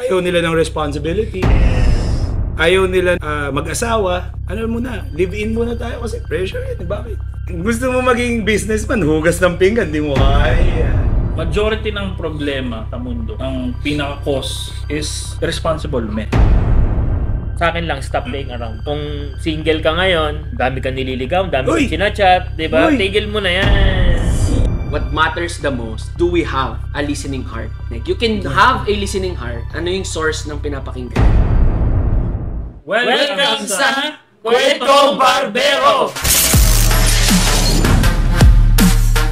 ayaw nila ng responsibility. Ayaw nila mag-asawa. Ano muna, live-in muna tayo kasi pressure yun. Bakit? Gusto mo maging businessman, hugas ng pinggan, di mo kaya. Majority ng problema sa mundo, ang pinaka-cause is irresponsible men. Sa akin lang, stop playing around. Kung single ka ngayon, dami kang nililigaw, dami kang sinachat, di ba? Tigil mo na yan. What matters the most, do we have a listening heart? Like, you can have a listening heart. Ano yung source ng pinapakinggan? Welcome sa Kwentong Barbero!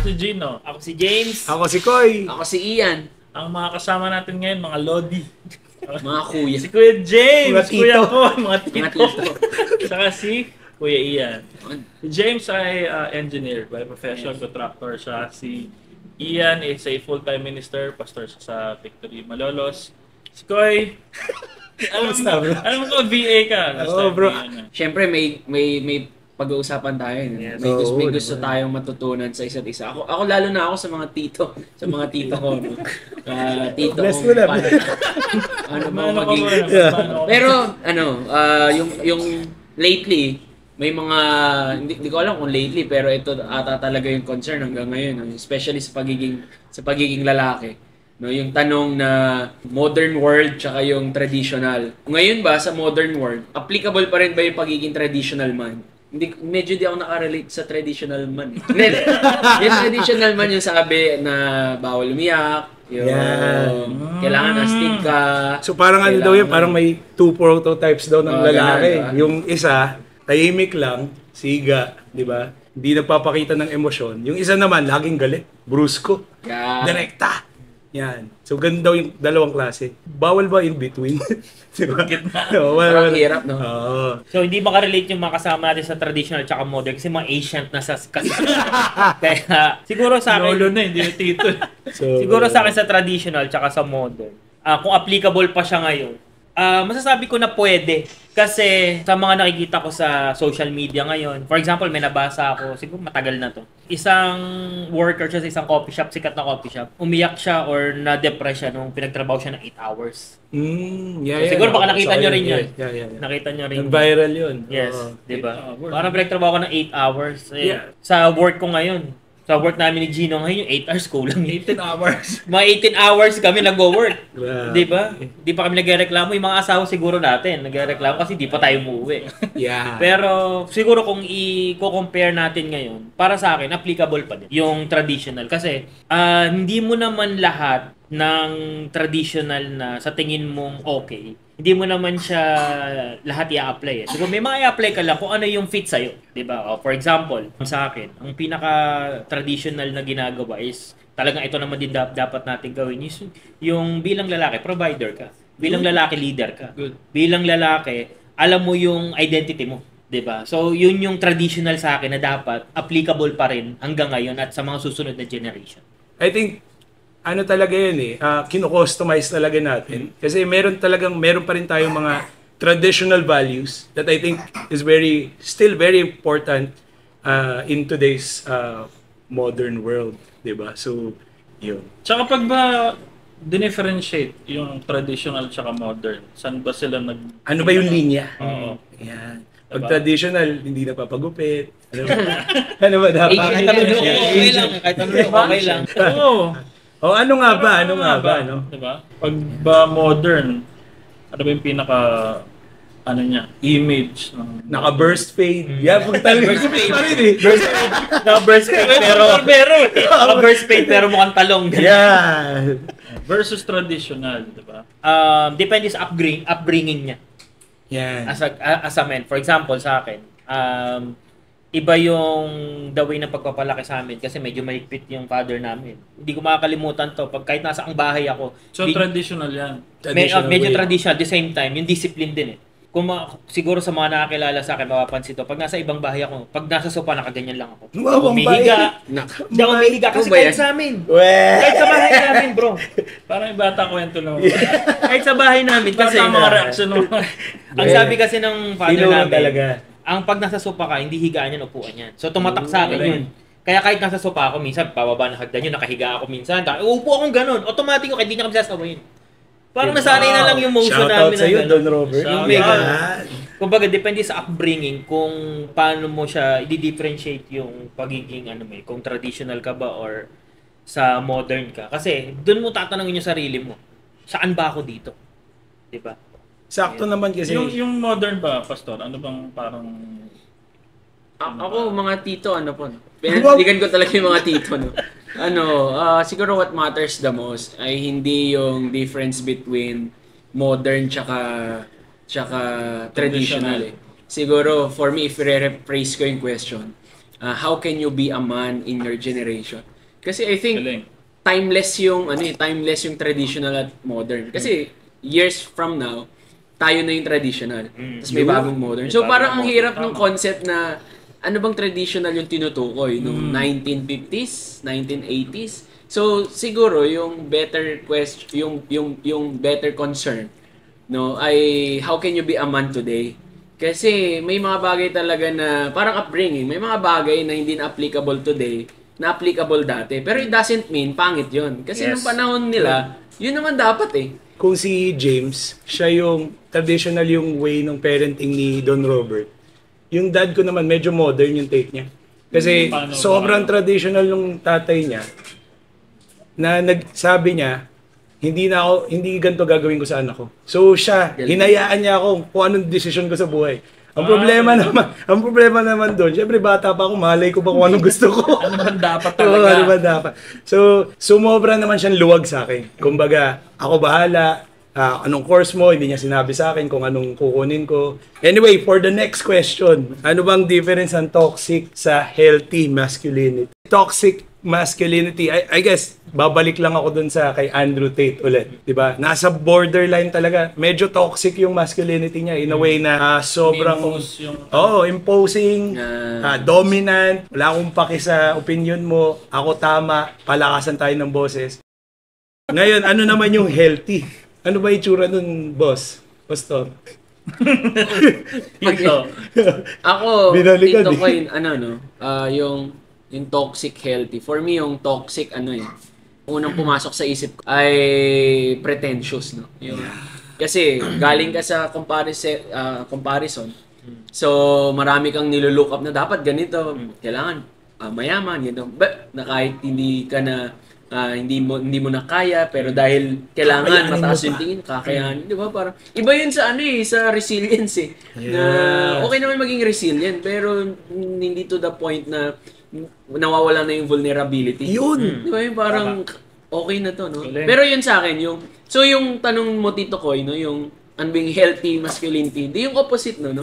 Si Gino. Ako si James. Ako si Koy. Ako si Ian. Ang mga kasama natin ngayon, mga Lodi. Mga kuya. Si Kuya James, Mga tito. Kuya ko, mga Mga tito. tito. Saka si Kuya Ian. Si James ay engineer by profession, contractor siya. Si Ian is a full-time minister, pastor siya sa Victory Malolos. Si Koy, alam mo ko, VA ka. Oo, bro. Siyempre, may pag-uusapan tayo. Yes. May gusto tayong matutunan sa isa't isa. Ako lalo na ako sa mga tito. Sa mga tito ko. No? Tito Bless ko. mo na. Ano ba maging... Pero, yung lately, may mga, hindi ko alam kung lately, pero ito ata talaga yung concern hanggang ngayon. Especially sa pagiging lalaki. No, yung tanong na modern world tsaka yung traditional. Ngayon ba sa modern world, applicable pa rin ba yung pagiging traditional man? Medyo di ako nakarelate sa traditional man. Yung traditional man yung sabi na bawal umiyak, yung kailangan astig ka. So parang ano daw yun, parang may two prototypes daw ng lalaki. Diba? Yung isa, tahimik lang, siga, di ba? Hindi nagpapakita ng emosyon. Yung isa naman, laging galit, brusko, direkta. Yan. So, ganun daw yung dalawang klase. Bawal ba in between? Diba? Parang hirap, no? Oo. So, hindi makarelate yung mga kasama natin sa traditional tsaka modern kasi mga ancient na sa kasi. Kaya, siguro sa akin, Lolo na, hindi na tito. siguro sa akin sa traditional tsaka sa modern, kung applicable pa siya ngayon, masasabi ko na pwede. Kasi sa mga nakikita ko sa social media ngayon, for example, may nabasa ako, siguro matagal na to. Isang worker siya sa isang coffee shop, sikat na coffee shop. Umiyak siya or na-depress siya nung pinagtrabaho siya ng 8 hours. So, siguro baka nakita nyo rin yun. Yeah. Nakita nyo rin. Nag-viral yun. Yes, di ba? hours. Parang pinagtrabaho ko ng 8 hours. Yeah. Sa work ko ngayon, sa work namin ni Gino ngayon, yung 8 hours kulang. 18 hours. Mga 18 hours kami nag-work. Grabe. Di ba? Di pa kami nagrereklamo. Yung mga asawa siguro natin, nagrereklamo kasi di pa tayo umuwi. Yeah. Pero siguro kung i-compare natin ngayon, para sa akin, applicable pa din yung traditional. Kasi hindi mo naman lahat ng traditional na sa tingin mong okay, hindi mo naman siya lahat i-apply. Siguro may mga i-apply ka lang kung ano yung fit sa'yo. Diba? For example, sa akin, ang pinaka-traditional na ginagawa is talagang ito naman din dapat natin gawin is yung bilang lalaki, provider ka. Bilang lalaki, leader ka. Good. Bilang lalaki, alam mo yung identity mo. 'Di ba? So, yun yung traditional sa akin na dapat applicable pa rin hanggang ngayon at sa mga susunod na generation. I think, ano talaga yun kino-customize talaga natin. Kasi meron pa rin tayong mga traditional values that I think is still very important in today's modern world. Diba? So, yun. Tsaka pag ba dinifferentiate yung traditional tsaka modern, saan ba sila Ano ba yung linya? Oo. Yan. Pag traditional, hindi napapagupit. Ano ba dapat? Kahit ano okay lang. Kahit ano okay lang. Oo. O ano nga ba? No? Diba? Pag ba modern, ano ba yung pinaka image ng Naka-burst fade. Yeah, pag talaga. Burst fade pa rin eh. Naka-burst fade pero mukhang talong. Yeah. versus traditional, diba? Depende sa upbringing niya. Yan. As a man. For example, sa akin, iba yung the way ng pagpapalaki sa amin kasi medyo mahigpit yung father namin. Hindi ko makakalimutan to. Pag kahit nasa ang bahay ako. So, traditional yan. Medyo traditional. At the same time, yung discipline din eh. Siguro sa mga nakakilala sa akin, mapapansin to. Pag nasa ibang bahay ako, pag nasa sopa, nakaganyan lang ako. Umihiga. Hindi ako umihiga kasi kahit sa amin. Kahit sa bahay namin, bro. Parang yung bata kwento lang. Kahit sa bahay namin kasi. Basta mga reaction mo. Ang sabi kasi ng father namin, talaga. ang pag nasa sopa ka, hindi higaan yan, upuan yan. So tumatak sa akin yun. Kaya kahit nasa sopa ako, minsan, pababa ng hagdan yun, nakahiga ako minsan. Upo akong ganun. Automatic ko, kahit hindi niya kami sasawayin. Parang nasanay na lang yung motion Shoutout namin. sa'yo, na Don Robert. Yung Shout mega. Yan. Kumbaga, depende sa upbringing kung paano mo siya i-differentiate yung pagiging kung traditional ka ba or sa modern ka. Kasi doon mo tatanungin yung sarili mo, saan ba ako dito? 'Di ba? Sakto naman kasi. Yung modern ba, Pastor? Ano bang parang... Ako, mga tito, po. Pinandigan ko talaga yung mga tito, no? Siguro what matters the most ay hindi yung difference between modern tsaka traditional. Siguro, for me, if re-rephrase ko yung question, how can you be a man in your generation? Kasi I think, Galing. timeless yung traditional at modern. Kasi, years from now, tayo na yung traditional. Tapos may bagong modern. So, parang ang hirap ng concept na ano bang traditional yung tinutukoy nung 1950s, 1980s. So siguro yung better question, yung better concern, no, ay how can you be a man today? Kasi may mga bagay talaga na parang upbringing, may mga bagay na hindi na applicable today, na applicable dati. Pero it doesn't mean pangit 'yon. Kasi nung panahon nila, yun naman dapat eh. Kung si James, siya yung traditional yung way ng parenting ni Don Robert. Yung dad ko naman, medyo modern yung take niya. Kasi sobrang traditional ng tatay niya na nagsabi niya, hindi ganito gagawin ko sa anak ko. So siya, hinayaan niya ako kung anong desisyon ko sa buhay. Ang problema naman doon, syempre bata pa ako, malay ko pa kung anong gusto ko. Ano man dapat talaga? Ano ba dapat? So, sumobra naman siyang luwag sa akin. Kumbaga, ako bahala, anong course mo, hindi niya sinabi sa akin kung anong kukunin ko. Anyway, for the next question, ano bang difference ng toxic sa healthy masculinity? Toxic masculinity, I guess, babalik lang ako dun sa kay Andrew Tate ulit. Diba? Nasa borderline talaga. Medyo toxic yung masculinity niya in a way na sobrang... imposing, dominant, wala akong paki sa opinion mo, ako tama, palakasan tayo ng boses. Ngayon, ano naman yung healthy? Ano ba itsura nun, boss? Pastor? Ito. Ako, Binalikan tito ko eh. yung toxic healthy. For me, yung toxic, unang pumasok sa isip ko ay pretentious, no? Kasi, galing ka sa comparison. So, marami kang nilulook up na dapat ganito, kailangan mayaman, ganito. But, na kahit hindi ka na hindi mo na kaya pero dahil kailangan mataas yung tingin kakayanin, di ba? Parang iba yun sa sa resilience eh. Na okay naman maging resilient pero hindi to the point na nawawala na yung vulnerability. Yun. Di ba? Yung parang okay na to, no? Pero yun sa akin yung tanong mo Tito Koy, no, yung being healthy masculinity, di yung opposite no.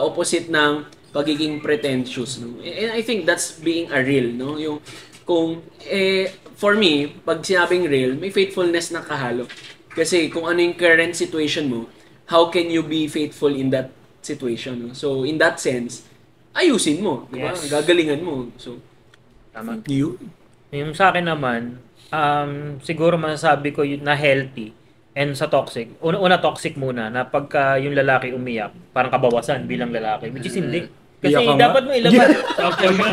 Opposite ng pagiging pretentious, no. And I think that's being a real, no, yung for me, pag sinabing real, may faithfulness na kahalo. Kasi kung ano yung current situation mo, how can you be faithful in that situation? No? So, in that sense, ayusin mo. Diba? Yes. Gagalingan mo. So, Tama. Yun. Yung sa akin naman, siguro masasabi ko na healthy and sa toxic. Una toxic muna na pagka yung lalaki umiyak, parang kabawasan bilang lalaki. Which is hindi. Kasi Iyak ka nga? dapat mo ilabas.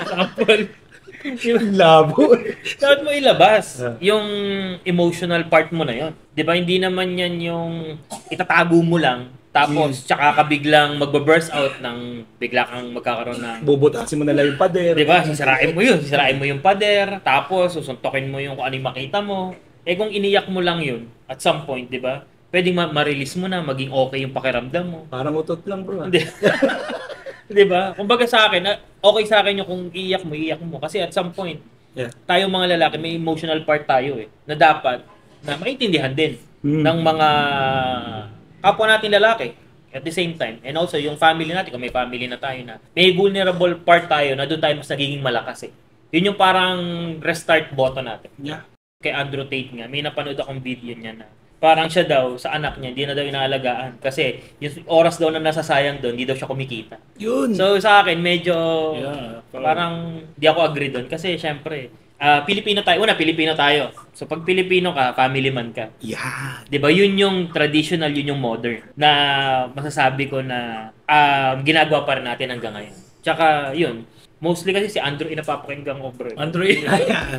Sample. Labo. Dapat mo ilabas yung emotional part mo na yon. 'Di ba? Hindi naman 'yan yung itatago mo lang tapos tsaka ka biglang magbo-burst out ng bigla kang magkakaroon ng Bubutasin mo na lang yung pader. 'di ba? Sisirain mo yung pader, tapos susuntokin mo yung kung ano yung makita mo. Eh kung iniyak mo lang yun at some point, 'di ba? Pwedeng ma-release mo na, maging okay yung pakiramdam mo. Parang utot lang, bro. Hindi. 'Di ba? Kumbaga sa akin, okay sa akin yung kung iiyak mo kasi at some point, tayong mga lalaki may emotional part tayo na dapat na maintindihan din ng mga kapwa natin lalaki at the same time. And also yung family natin, kung may family na tayo na may vulnerable part tayo na doon tayo mas nagiging malakas. Yun yung parang restart button natin. Yeah. Kay Andrew Tate nga, may napanood akong video niya na parang siya daw, sa anak niya, hindi na daw inaalagaan. Kasi yung oras daw na nasasayang doon, hindi daw siya kumikita. Yun. So sa akin, medyo parang di ako agree doon. Kasi syempre, Pilipino tayo. Una, Pilipino tayo. So pag Pilipino ka, family man ka. Yeah. Diba? Yun yung traditional, yun yung modern. Na masasabi ko na ginagawa pa rin natin hanggang ngayon. Tsaka yun, mostly kasi si Andrew inapapakinggan ko, bro. Andrew,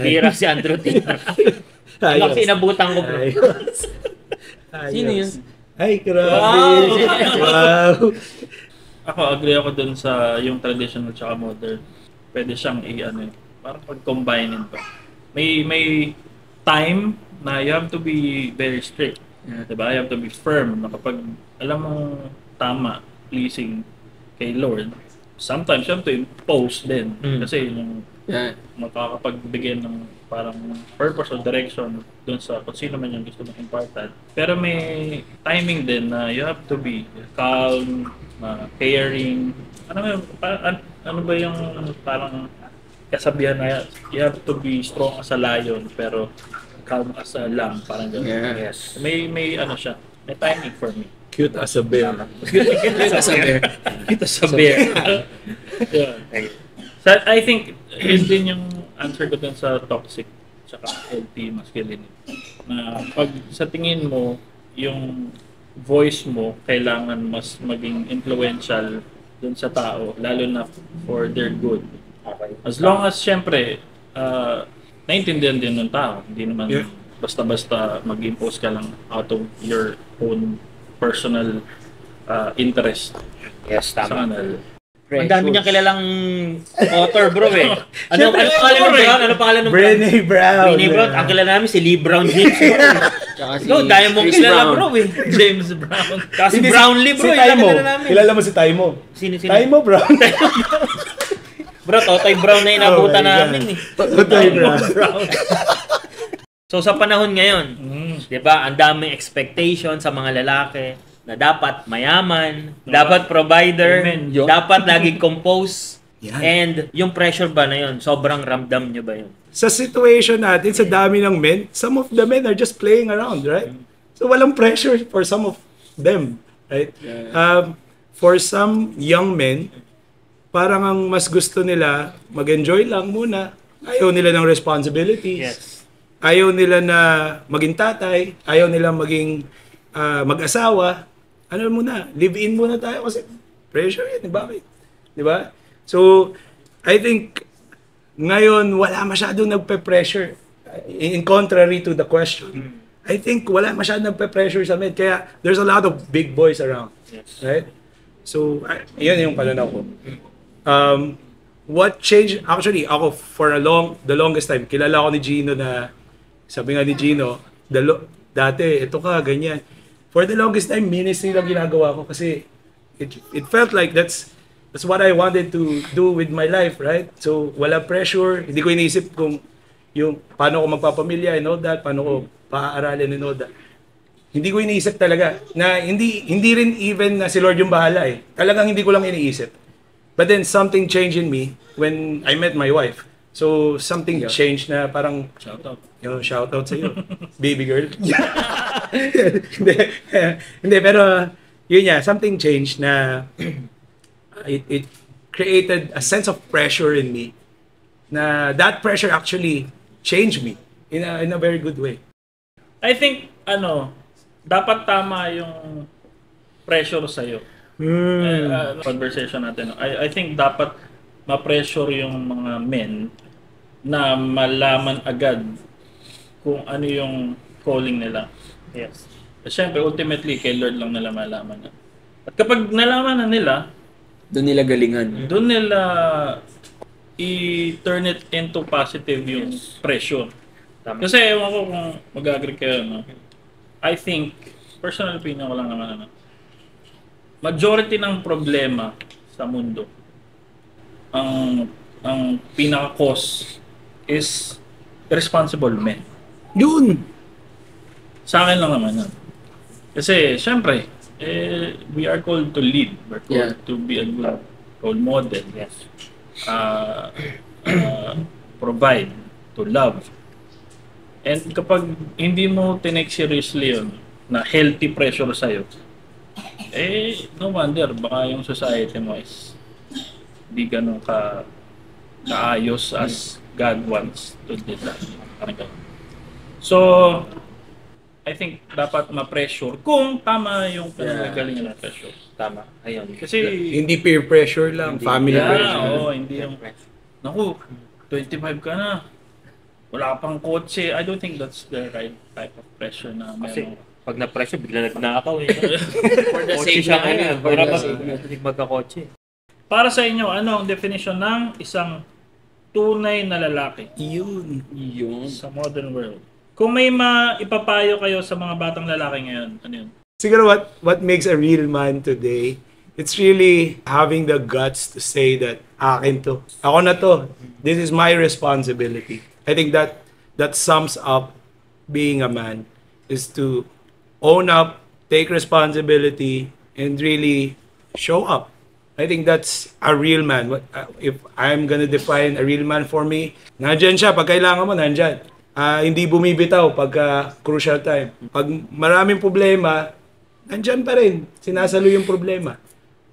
Hirap si Andrew Tate. Kasi inabutan ko, bro. Sino yun? Ay, grabe. Wow! Wow. Ako, agree ako dun sa yung traditional tsaka modern. Pwede siyang parang pag-combine pa. May time na you have to be very strict. Yeah. Diba? You have to be firm na kapag alam mong tama, pleasing kay Lord, sometimes you have to impose din. Kasi yung Yeah. makakapagbigay ng parang purpose or direction dun sa kung sino man yung gusto mong important. Pero may timing din na you have to be calm, caring. Ano ba yung parang kasabihan na you have to be strong as a lion pero calm as a lamb, parang gano'n. Yeah. Yes. May ano siya, may timing for me. Cute as a bear. Sa bear. Ito sa bear. Yeah. So I think yun din yung answer ko dun sa toxic tsaka healthy masculinity. Na pag sa tingin mo, yung voice mo kailangan mas maging influential dun sa tao, lalo na for their good. Okay. As long as, syempre, naintindihan din ng tao. Hindi naman Yeah. basta-basta mag-impose ka lang out of your own personal interest Yes, sa tama. kanila. Ang dami niyang kilalang author, bro eh. Ano pangalan ng Brown? Ano pangalan ng Brown? Brené Brown. Brené Brown. Ang kilala namin si Lee Brown James. Tsaka si Ikaw, dahil mong Chris kilala, Brown. bro eh. James Brown. Kasi Hindi, Brownlee, bro. Si Yung Taimo. kilala namin. Kilala mo si Taimo. Sino? Taimo Brown. Bro, Totoy Brown na inabutan Oh my namin God. eh. Totoy Brown. So sa panahon ngayon, Mm. 'di ba, ang daming expectation sa mga lalaki na dapat mayaman, dapat provider, Amen. dapat laging compose. Yan. And yung pressure ba na yun, sobrang ramdam nyo ba yun? Sa situation natin, sa dami ng men, some of the men are just playing around, right? So walang pressure for some of them, right? For some young men, parang ang mas gusto nila, mag-enjoy lang muna. Ayaw nila ng responsibilities. Ayaw nila na maging tatay. Ayaw nila maging mag-asawa. Ano muna, live-in muna tayo kasi pressure yan. Bakit? Di ba? So, I think, ngayon, wala masyadong nagpe-pressure. In contrary to the question, I think wala masyadong nagpe-pressure sa men. Kaya, there's a lot of big boys around. Right? So, yun yung pananaw ko. What changed, actually, ako, for the longest time, kilala ko ni Gino na, sabi nga ni Gino, dati, ito ka, ganyan. For the longest time, ministry lang ginagawa ko kasi it felt like that's what I wanted to do with my life, right? So, wala pressure. Hindi ko iniisip kung yung paano ko magpapamilya and all that, paano ko paaaralin and all that. Hindi ko iniisip talaga na hindi rin even na si Lord yung bahala eh. Talagang hindi ko lang iniisip. But then something changed in me when I met my wife. So, something changed na parang Shout out. shout out sa iyo, baby girl. hindi, pero yun nga, something changed na it created a sense of pressure in me na that pressure actually changed me in a very good way. I think, dapat tama yung pressure sa'yo. Conversation natin. I think dapat ma-pressure yung mga men na malaman agad kung ano yung calling nila. Yes. Siyempre, ultimately, kay Lord lang nila malaman na. At kapag nalaman na nila, Doon nila galingan. doon nila i-turn it into positive yung pressure. Tama. Kasi ewan ko kung mag-agree kayo, no? I think, personal opinion ko lang naman, majority ng problema sa mundo, ang pinaka-cause is irresponsible men. Yun! Sa akin lang naman yun. Kasi, syempre, we are called to lead. We're called to be a good role model. Yes. Provide, to love. And kapag hindi mo tinake seriously yun, na healthy pressure sa'yo, no wonder, baka yung society mo is di ganun kaayos as God wants to do that. Parang ganun. So, I think dapat ma-pressure kung tama yung pinagalingan ng pressure. Tama. Ayun. Kasi, Hindi peer pressure lang, family pressure. hindi yung, naku, 25 ka na, wala pang kotse. I don't think that's the right type of pressure na Kasi, meron. Pag na-pressure, bigla nagnakaw eh. For the Kotse sake siya ng ngayon. for Para the sake ng- magkakotse. Para sa inyo, ano ang definition ng isang tunay na lalaki Yun. Yun. sa modern world? Kung may maipapayo kayo sa mga batang lalaki ngayon, ano yun? Siguro what makes a real man today, it's really having the guts to say that akin to. Ako na to. This is my responsibility. I think that sums up being a man, is to own up, take responsibility, and really show up. I think that's a real man. If I'm gonna define a real man for me, nandyan siya. Pag kailangan mo, nandyan. Hindi bumibitaw pagka crucial time. Pag maraming problema, nandyan pa rin. Sinasalo yung problema.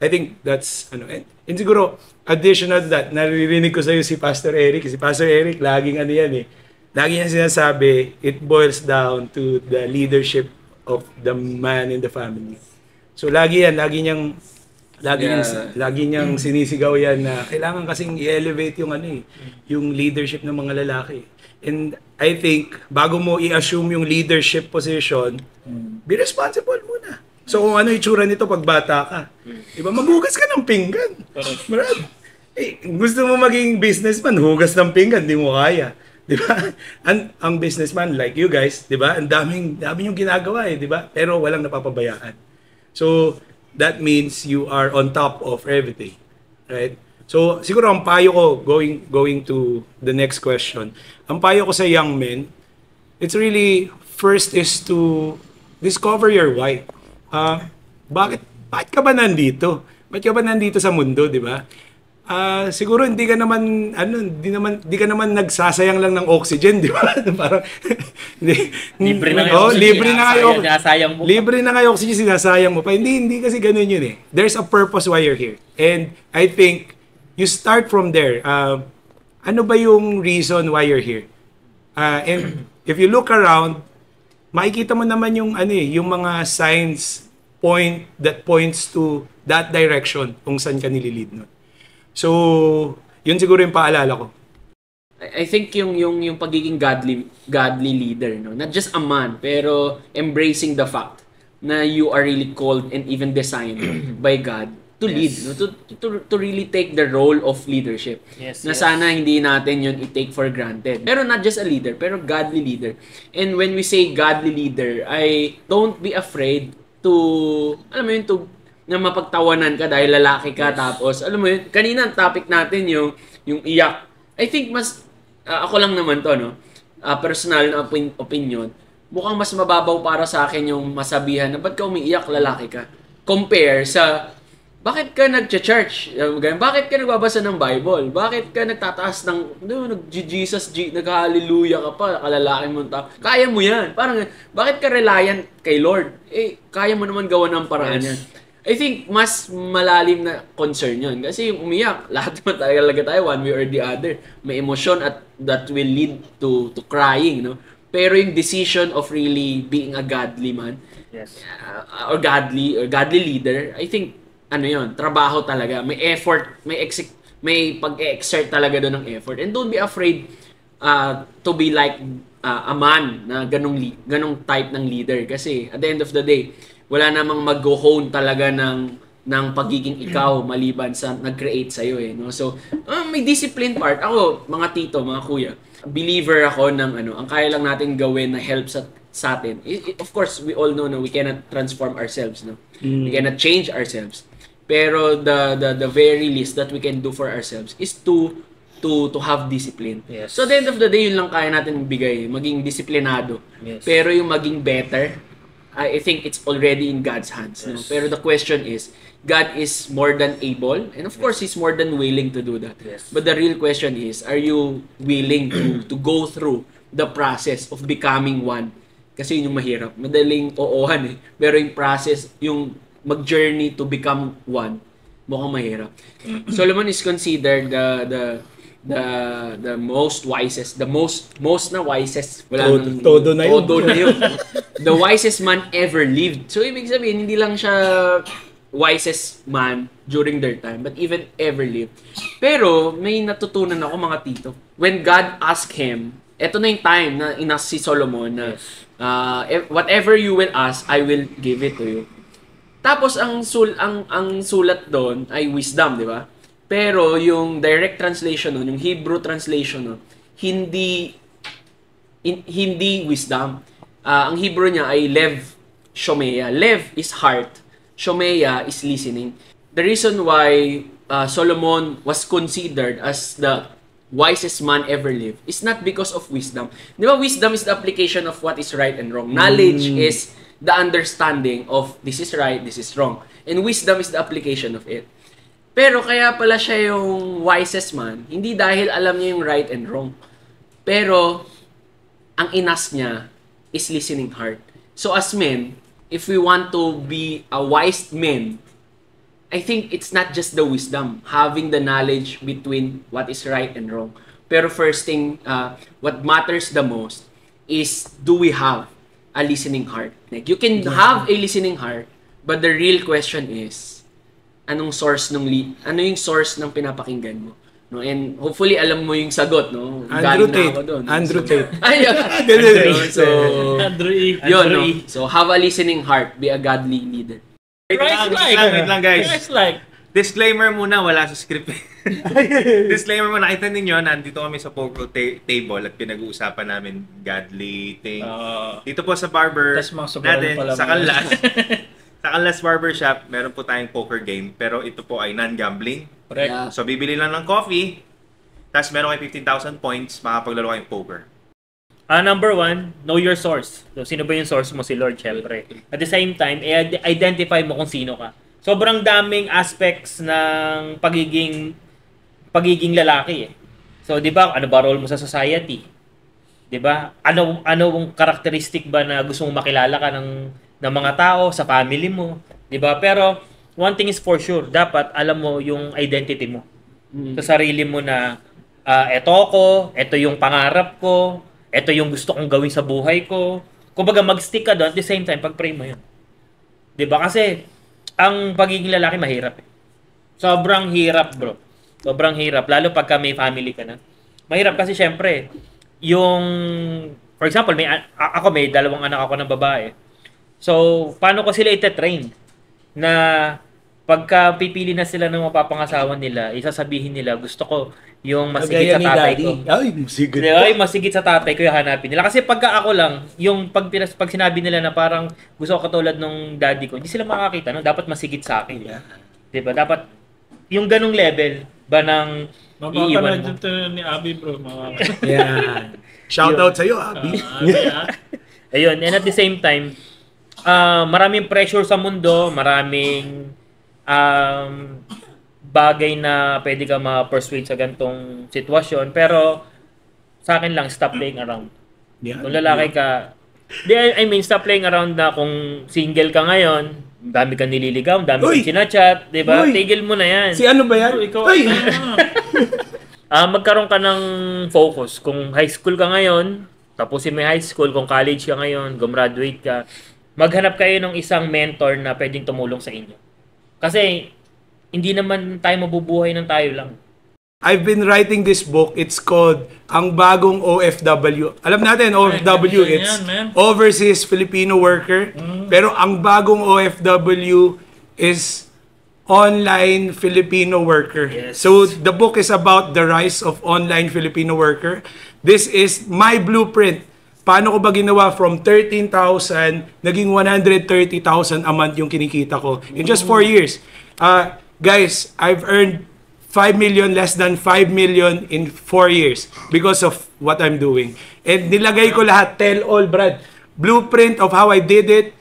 I think that's, and siguro, additional to that, naririnig ko sa'yo si Pastor Eric. Si Pastor Eric, laging lagi niya sinasabi, it boils down to the leadership of the man in the family. So lagi niyang sinisigaw yan na kailangan kasing i-elevate yung leadership ng mga lalaki. And I think bago mo i-assume yung leadership position, be responsible muna. So kung ano itsura nito pag bata ka, di ba, maghugas ka ng pinggan. Brad, gusto mo maging businessman, hugas ng pinggan, di mo kaya. Di ba? Ang businessman like you guys, di ba? Ang dami yung ginagawa di ba? Pero walang napapabayaan. So, that means you are on top of everything. Right? So, siguro ang payo ko, going to the next question, ang payo ko sa young men, it's really, first is to discover your why. Bakit ka ba nandito? Bakit ka ba nandito sa mundo, di ba? Siguro hindi ka naman nagsasayang lang ng oxygen, di ba? Parang Libre na kayo. Sinasayang mo pa. Libre na kayo oxygen, sinasayang mo pa. Hindi kasi ganoon yun eh. There's a purpose why you're here. And I think you start from there. Ano ba yung reason why you're here? And if you look around, makikita mo naman yung yung mga signs that points to that direction kung saan ka nililid nun. So, yun siguro yung paalala ko. I think yung pagiging godly leader, no? Not just a man, pero embracing the fact na you are really called and even designed by God to lead, no? To really take the role of leadership. Na sana hindi natin yun i-take for granted. Pero not just a leader, pero godly leader. And when we say godly leader, don't be afraid to, alam mo yun, na mapagtawanan ka dahil lalaki ka, tapos alam mo yun, kanina ang topic natin yung iyak. I think mas ako lang naman to, no, personal na opinion, mukhang mas mababaw para sa akin yung masabihan na ba't ka umiiyak, lalaki ka, compare sa bakit ka nag-church, bakit ka nagbabasa ng Bible, bakit ka nagtataas ng nag-Jesus, nag-hallelujah ka pa, kalalaki mo tao, kaya mo yan, parang bakit ka reliant kay Lord, kaya mo naman gawa ng paraan yan. I think mas malalim na concern yun. Kasi yung umiyak, lahat naman talaga tayo, one way or the other. May emosyon at that will lead to crying, no? Pero yung decision of really being a godly man, or godly leader, I think, trabaho talaga. May effort, may pag-exert talaga doon ng effort. And don't be afraid to be like a man na ganong type ng leader. Kasi at the end of the day, wala namang mag-hone talaga ng pagiging ikaw maliban sa nag-create sa'yo no? So, may discipline part. Ako, mga tito, mga kuya, believer ako ng ang kaya lang natin gawin na help sa atin. Of course, we all know we cannot transform ourselves, no? We cannot change ourselves. Pero the very least that we can do for ourselves is to have discipline. Yes. So, at the end of the day, yun lang kaya natin bigay, maging disiplinado. Yes. Pero yung maging better, I think it's already in God's hands. No? Pero the question is, God is more than able, and of course, He's more than willing to do that. Yes. But the real question is, are you willing to go through the process of becoming one? Kasi yun yung mahirap. Madaling oohan Pero yung process, yung mag-journey to become one, mukhang mahirap. Solomon is considered the most wisest, the most na wisest, Todo na yun. The wisest man ever lived. So ibig sabihin, hindi lang siya wisest man during their time, but even ever lived. Pero may natutunan ako, mga tito. When God asked him, eto na yung time na inas si Solomon na Whatever you will ask, I will give it to you. Tapos ang sulat doon ay wisdom, di ba? Pero yung direct translation nun, yung Hebrew translation nun, hindi wisdom. Ang Hebrew niya ay lev, shomeya. Lev is heart, shomeya is listening. The reason why Solomon was considered as the wisest man ever lived is not because of wisdom. Di ba, wisdom is the application of what is right and wrong. Knowledge is the understanding of this is right, this is wrong. And wisdom is the application of it. Pero kaya pala siya yung wisest man, hindi dahil alam niya yung right and wrong. Pero ang inas niya is listening heart. So as men, if we want to be a wise man, I think it's not just the wisdom, having the knowledge between what is right and wrong. Pero first thing, what matters the most is, do we have a listening heart? Like, you can have a listening heart, but the real question is, ano yung source ng pinapakinggan mo? No, and hopefully alam mo yung sagot, no? Andrew Galing na ako doon. Andrew Tate. Yun, no? So, have a listening heart, be a godly leader. Wait lang guys. Christ-like. Disclaimer muna, wala sa script. Disclaimer muna, nakita ninyo, nandito kami sa poker table at pinag-uusapan namin godly thing. Dito po sa barber Tas mga sobrang natin, pala sa mga- Canlas, sa Canlas Barbershop, meron po tayong poker game, pero ito po ay non-gambling. Correct. Yeah. So, bibili lang ng coffee, tapos meron kayo 15,000 points, makapaglaro kayong poker. Number 1, know your source. So, sino ba yung source mo? Si Lord, syempre. At the same time, identify mo kung sino ka. Sobrang daming aspects ng pagiging lalaki eh. So, di ba, ano ba role mo sa society? Di ba? Anong characteristic ba na gusto mong makilala ka ng mga tao, sa family mo? Di ba? Pero, one thing is for sure, dapat alam mo yung identity mo. Sa sarili mo na, eto ako, eto yung pangarap ko, eto yung gusto kong gawin sa buhay ko. Kumbaga mag-stick ka doon, at the same time, pag-pray mo yun. 'Di ba? Kasi, ang pagiging lalaki mahirap eh. Sobrang hirap, bro. Sobrang hirap. Lalo pagka may family ka na. Mahirap kasi, syempre, yung, for example, may dalawang anak ako ng babae. So, paano ko sila ite-train? Na, pagka pipili na sila ng mapapangasawa nila, isasabihin nila, gusto ko yung masigit sa tatay ko. Ay, masigit. Ay, masigit sa tatay ko yung hanapin nila. Kasi pagka ako lang, yung pag sinabi nila na parang gusto ko katulad nung daddy ko, hindi sila makakita, no? Dapat masigit sa akin. Yeah. Diba? Dapat, yung ganung level ba ng iiwan mo? Mapapanood ito ni Abby, bro. Yeah. Shout out sa'yo, Abby. Ayun, and at the same time, maraming pressure sa mundo, maraming bagay na pwede ka ma-persuade sa gantong sitwasyon, pero sa akin lang, stop playing around. Yeah. Kung lalaki ka, I mean, stop playing around na kung single ka ngayon, dami kang nililigaw, dami kang sinachat, di ba? Uy! Tigil mo na yan. Si ano ba yan? Bro, ikaw, Ay! Magkaroon ka ng focus. Kung high school ka ngayon, tapusin mo yung high school, kung college ka ngayon, gumraduate ka, maghanap kayo ng isang mentor na pwedeng tumulong sa inyo. Kasi, hindi naman tayo mabubuhay ng tayo lang. I've been writing this book. It's called Ang Bagong OFW. Alam natin, OFW, Ay, it's yan, man. Overseas Filipino Worker. Pero ang bagong OFW is Online Filipino Worker. Yes. So, the book is about the rise of online Filipino worker. This is my blueprint. Paano ko ba ginawa from 13,000, naging 130,000 a month yung kinikita ko in just 4 years. Guys, I've earned 5 million, less than 5 million in 4 years because of what I'm doing. And nilagay ko lahat, tell all, Brad. Blueprint of how I did it.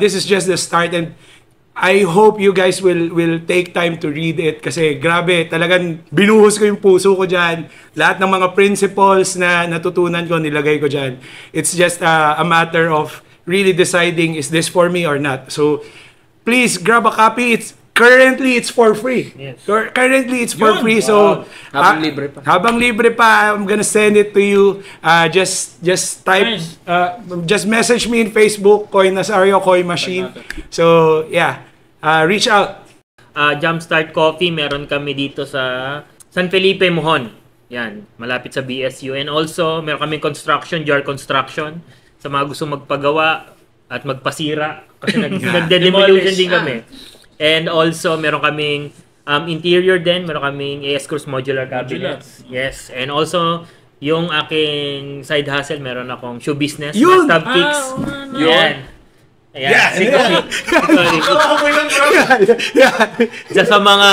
This is just the start, and I hope you guys will take time to read it kasi grabe, talagang binuhos ko yung puso ko dyan. Lahat ng mga principles na natutunan ko, nilagay ko dyan. It's just a matter of really deciding, is this for me or not? So, please grab a copy. Currently, it's for free. Yes. Currently, it's for free. So, Habang libre pa. Habang libre pa, I'm gonna send it to you. Just type, Nice. just message me in Facebook, Koy Nazario, Koy Machine. So, yeah. Reach out. Jumpstart Coffee, meron kami dito sa San Felipe, Mohon. Yan, malapit sa BSU. And also, meron kami construction, Jar Construction, sa mga gusto magpagawa at magpasira kasi nag-demolition din kami. And also, meron kaming interior din, meron kaming AS Cruz modular cabinets. Yes. And also, yung aking side hustle, meron akong shoe business, Yun! Stub Kicks. Ayan. Ayan. Sa mga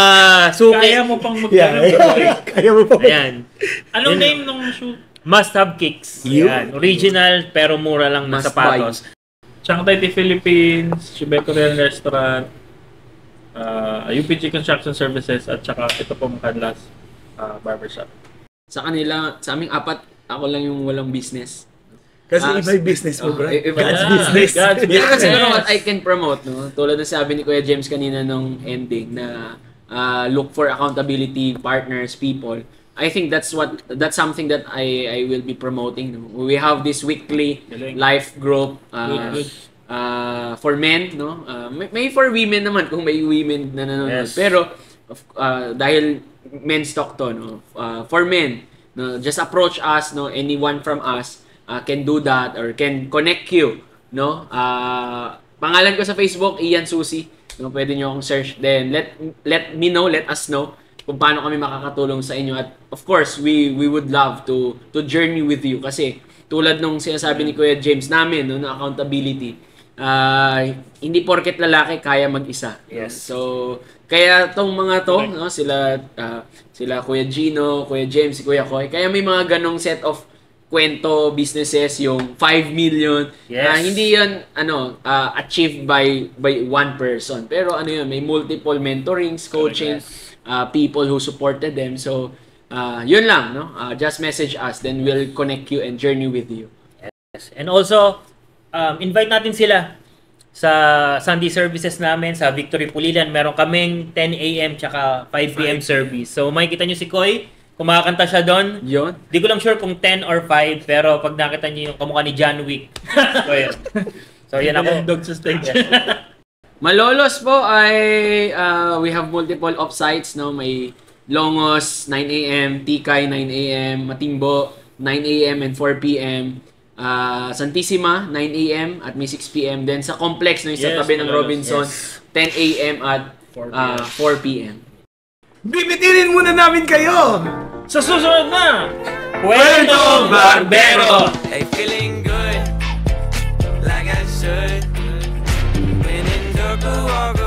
suki. Kaya mo pang magkaroon. Kaya mo pa. Ayan. Anong name ng shoe? Must Have Kicks. Ayan. Original pero mura lang na sapatos. Chiang Tai Tea Philippines, Chibet Korean Restaurant, UPG Construction Services, at saka ito pong Canlas Barbershop. Sa kanila, sa aming apat, ako lang yung walang business. Kasi iba yung business mo, bro. God's business. God's Yeah, kasi business. what I can promote, no? Tulad ng sabi ni Kuya James kanina nung ending na look for accountability, partners, people. I think that's something that I will be promoting. No? We have this weekly life group Good. for men, no? May for women naman kung may women na nanonood. Yes. Pero dahil men's talk to, no? For men, no? Just approach us, no? Anyone from us can do that or can connect you, no? Pangalan ko sa Facebook, Ian Susi. No, pwede niyo akong search. Then let us know kung paano kami makakatulong sa inyo. At of course, we would love to journey with you kasi tulad nung sinasabi ni Kuya James namin, no, na accountability. Hindi porket lalaki kaya mag-isa. Yes. So, kaya tong mga to, no, sila Kuya Gino, Kuya James, si Kuya Koy, kaya may mga ganong set of kwento, businesses, yung 5 million. Yes. Hindi yun, achieved by one person. Pero yun, may multiple mentorings, coaching, people who supported them. So, yun lang, no? Just message us, then we'll connect you and journey with you. Yes. And also, invite natin sila sa Sunday services namin sa Victory Pulilan. Meron kaming 10 a.m. tsaka 5 p.m. service. So, makikita nyo si Koy, kumakanta siya doon. Yun. Di ko lang sure kung 10 or 5, pero pag nakita niyo yung kamukha ni John Wick. So, yun. So, yun ako. Dog sa stage. Malolos po ay we have multiple offsites, no? May Longos 9 a.m., Tikay 9 a.m., Matimbo 9 a.m. and 4 p.m. Santissima 9 a.m. at may 6 p.m. Then sa Complex, no, sa tabi ng Malolos, Robinson, 10 a.m. at 4 p.m. Bibitirin muna namin kayo! Sa susunod na! Kwento Barbero! Hey, feeling good, like I should. When in dark, walk